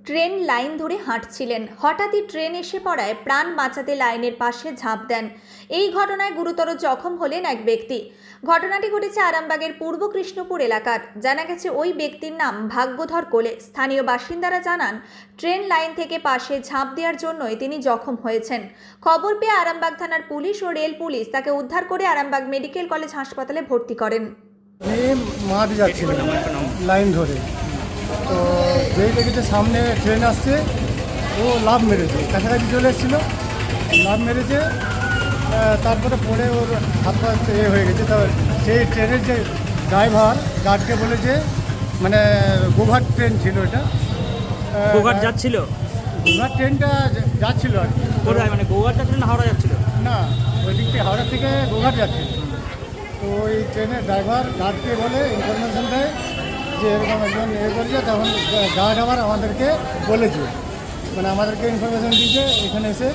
Train line ধরে হাঁটছিলেন, হঠাৎই train এসে পড়ায় প্রাণ বাঁচাতে লাইনের পাশে ঝাঁপ দেন। এই ঘটনায় গুরুতর জখম হলেন এক ব্যক্তি। ঘটনাটি ঘটেছে আরামবাগের পূর্ব কৃষ্ণপুর এলাকার। জানা গেছে ওই ব্যক্তির নাম ভাগ্যধর কোলে। স্থানীয় বাসিন্দারা জানান, ট্রেন লাইন থেকে পাশে ঝাঁপ দেওয়ার জন্যই তিনি জখম হয়েছেন। খবর পেয়ে আরামবাগ থানার পুলিশ ও রেল পুলিশ তাকে উদ্ধার করে আরামবাগ মেডিকেল কলেজ হাসপাতালে ভর্তি করেন। মাঠ যাচ্ছিলেন লাইন ধরে, তো যেই দেখেছে সামনে ট্রেন আসছে, ও লাফ মেরেছে, কাছাকাছি চলে এসেছিলো, লাফ মেরেছে। তারপরে পরে ওর হাত পা হয়ে গেছে। তো সেই ট্রেনের যে ড্রাইভার গার্ডকে বলেছে, মানে গোঘাট ট্রেন ছিল, এটা গোঘাট যাচ্ছিল, গোঘাট ট্রেনটা যাচ্ছিল আর কি। কোথায়, মানে গোঘাট যাচ্ছিল না হাওড়া যাচ্ছিল? না, ওই দিক থেকে হাওড়া থেকে গোঘাট যাচ্ছিল। তো ওই ট্রেনের ড্রাইভার গার্ডকে বলে, ইনফরমেশন দেয় যে এরকম একজন করছে। তখন গার্ড আবার আমাদেরকে বলেছে, মানে আমাদেরকে ইনফরমেশন দিয়েছে এখানে এসে,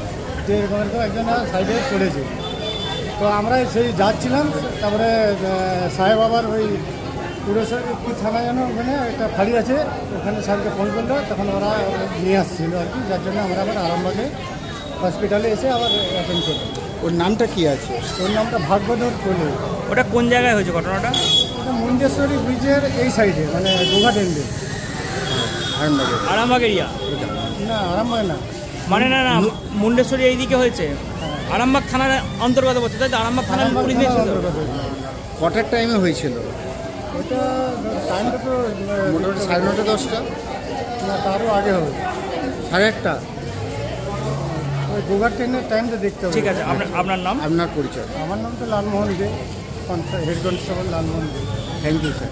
যে এরকম একজন সাইডে পড়েছে। তো আমরা সেই যাচ্ছিলাম, তারপরে সাহেব আবার ওই পুরসভা কি থানা যেন, ওখানে একটা ফাঁড়ি আছে, ওখানে স্যারকে ফোন করলো, তখন ওরা নিয়ে আসছিল আর কি। যার জন্য আমরা আবার আরামবাগে হসপিটালে এসে আবার অ্যাটেন্ড করি। ওর নামটা কি আছে? ওর নামটা ভাগ্যধর কোলে। ওটা কোন জায়গায় হয়েছে ঘটনাটা? ওটা মুন্ডেশ্বরী ব্রিজের এই সাইডে, মানে গোঘাট এন্ডে। আরামবাগ এরিয়া? না, আরামবাগ না, মানে না না, মুন্ডেশ্বরী এইদিকে হয়েছে। আরামবাগ থানার অন্তর্গত বলছে, তাই তো? আরামবাগ থানার পুলিশ কটার টাইমে হয়েছিল ওটা? টাইমটা তো মোটামুটি 9:30 10টা, না তারও আগে হবে, 1:30। ওই গোঘাট ট্রেনের টাইমটা দেখতে হবে। ঠিক আছে, আপনার নাম? আপনার পরিচয়? আমার নাম তো Lalmohan De, head constable Lalmohan De. Thank you sir.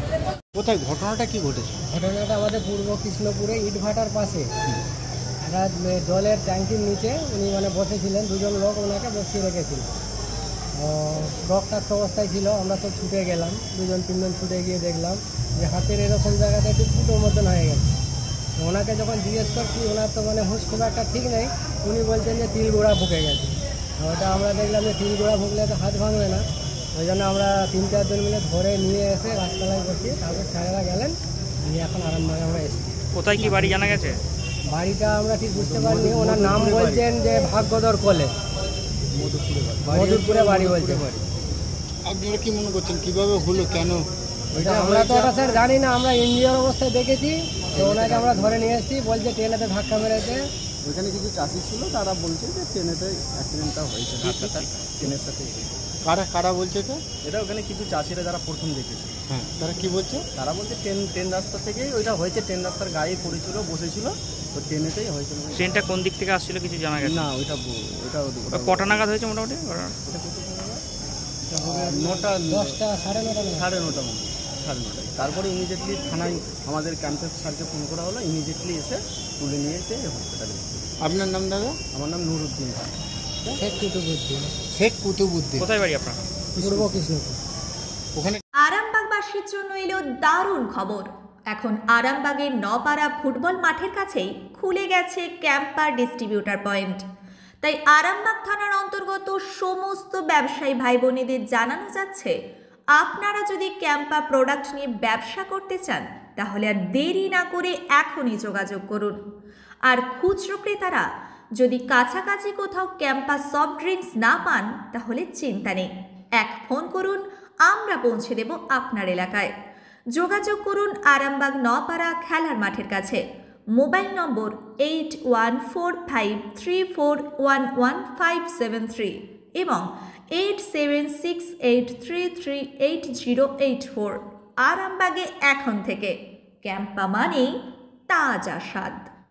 কোথায় ঘটনাটা কি ঘটেছে? ঘটনাটা আমাদের পূর্ব কৃষ্ণপুরে ইটভাটার পাশে একটা জলের ট্যাঙ্কির নিচে উনি মানে বসেছিলেন, দুজন লোক ওনাকে বসিয়ে রেখেছিল। রক্তাক্ত অবস্থায় ছিল। আমরা তো ছুটে গেলাম, দুজন তিনজন ছুটে গিয়ে দেখলাম যে হাতের এরকম জায়গাটা একটু ফুটোর মতন হয়ে গেছে। ওনাকে যখন জিজ্ঞেস করছি, ওনার তো মানে হুঁশ খুব একটা ঠিক নেই। উনি বলছেন যে তিল গোড়া ফুকে গেছে। ওটা আমরা দেখলাম যে তিল গোড়া ফুকলে তো হাত ভাঙবে না, ওই জন্য আমরা 3-4 জন মিলে ধরে নিয়ে এসে গাছতলায় বসিয়ে তারপর স্যারেরা গেলেন, নিয়ে এখন আরামবাগে আমরা এসেছি। কোথায় কি বাড়ি জানা গেছে? বাড়িটা আমরা ঠিক বুঝতে পারিনি। ওনার নাম বলছেন যে ভাগ্যধর কোলে, মধুরপুরে বাড়ি বলছে। আপনারা কি মনে করছেন কিভাবে হলো, কেন? ওইটা আমরা তো ওটা স্যার জানি না, আমরা ইঞ্জিনিয়ার অবস্থায় দেখেছি। তো ওনাকে আমরা ধরে নিয়ে এসেছি, বলছে ট্রেনেতে ধাক্কা মেরেছে। ওইখানে কিছু চাষি ছিল, তারা বলছে যে ট্রেনেতে অ্যাক্সিডেন্টটা হয়েছে, ধাক্কাটা ট্রেনের সাথে। কারা বলছে এটা? এটা ওখানে কিছু চাষিরা যারা প্রথম দেখেছে। হ্যাঁ, তারা কি বলছে? তারা বলছে ট্রেন রাস্তা থেকেই ওইটা হয়েছে, ট্রেন রাস্তার গায়ে পড়েছিল, বসেছিল, তো ট্রেনেতেই হয়েছিল। ট্রেনটা কোন দিক থেকে আসছিল কিছু জানা গেছে? না, ওইটা কটা নাগাদ হয়েছে মোটামুটি? 9টা 10টা 9:30 9:30 মতো, 9:30। তারপরে ইমিডিয়েটলি থানায় আমাদের ক্যাম্পের স্যারকে ফোন করা হলো, ইমিডিয়েটলি এসে তুলে নিয়ে এসে হসপিটালে। আপনার নাম দাদা? আমার নাম নুরুদ্দিন। শেখ কুতুবুদ্দিন। কোথায় বাড়ি আপনার? পূর্ব কৃষ্ণপুর। ওখানে আরামবাগবাসীর জন্য এলো দারুণ খবর। এখন আরামবাগের নপাড়া ফুটবল মাঠের কাছেই খুলে গেছে ক্যাম্পার ডিস্ট্রিবিউটার পয়েন্ট। তাই আরামবাগ থানার অন্তর্গত সমস্ত ব্যবসায়ী ভাই বোনেদের জানানো যাচ্ছে, আপনারা যদি ক্যাম্পা প্রোডাক্ট নিয়ে ব্যবসা করতে চান, তাহলে আর দেরি না করে এখনই যোগাযোগ করুন। আর খুচরো ক্রেতারা যদি কাছাকাছি কোথাও ক্যাম্পা সফট ড্রিঙ্কস না পান, তাহলে চিন্তা নেই, এক ফোন করুন, আমরা পৌঁছে দেব আপনার এলাকায়। যোগাযোগ করুন আরামবাগ নপাড়া খেলার মাঠের কাছে। মোবাইল নম্বর 814534115573 এবং 8768338084। আরামবাগে এখন থেকে ক্যাম্পা মানেই তাজা স্বাদ।